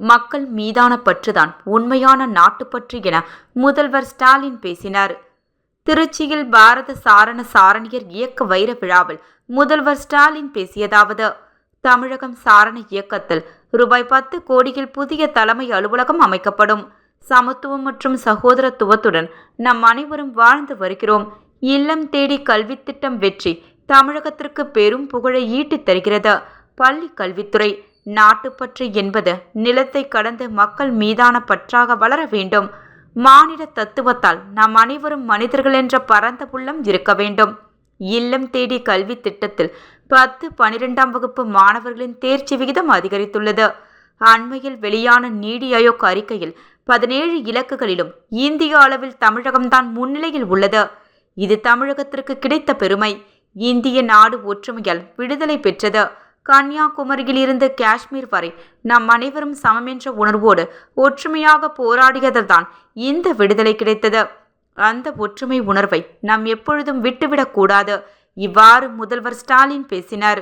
மக்கள் மீதான பற்றுதான் உண்மையான நாட்டுப்பற்று என முதல்வர் ஸ்டாலின் பேசினார். திருச்சியில் பாரத சாரண சாரணியர் இயக்க வைர விழாவில் முதல்வர் ஸ்டாலின் பேசியதாவது: தமிழகம் சாரண இயக்கத்தில் ரூபாய் 10 கோடியில் புதிய தலைமை அலுவலகம் அமைக்கப்படும். சமத்துவம் மற்றும் சகோதரத்துவத்துடன் நம் அனைவரும் வாழ்ந்து வருகிறோம். இல்லம் தேடி கல்வி திட்டம் வெற்றி தமிழகத்திற்கு பெரும் புகழை ஈட்டித் தருகிறது. பள்ளி கல்வித்துறை நாட்டுப்பற்று என்பது நிலத்தை கடந்து மக்கள் மீதான பற்றாக வளர வேண்டும். மானிட தத்துவத்தால் நாம் அனைவரும் மனிதர்கள் என்ற பரந்த உள்ளம் இருக்க வேண்டும். இல்லம் தேடி கல்வி திட்டத்தில் 10, 12ஆம் வகுப்பு மாணவர்களின் தேர்ச்சி விகிதம் அதிகரித்துள்ளது. அண்மையில் வெளியான நீதி ஆயோக் அறிக்கையில் 17 இலக்குகளிலும் இந்திய அளவில் தமிழகம்தான் முன்னிலையில் உள்ளது. இது தமிழகத்திற்கு கிடைத்த பெருமை. இந்திய நாடு ஒற்றுமையால் விடுதலை பெற்றது. கன்னியாகுமரியில் இருந்து காஷ்மீர் வரை நாம் அனைவரும் சமம் என்ற உணர்வோடு ஒற்றுமையாக போராடியதுதான் இந்த விடுதலை கிடைத்தது. அந்த ஒற்றுமை உணர்வை நாம் எப்பொழுதும் விட்டுவிடக்கூடாது. இவ்வாறு முதல்வர் ஸ்டாலின் பேசினார்.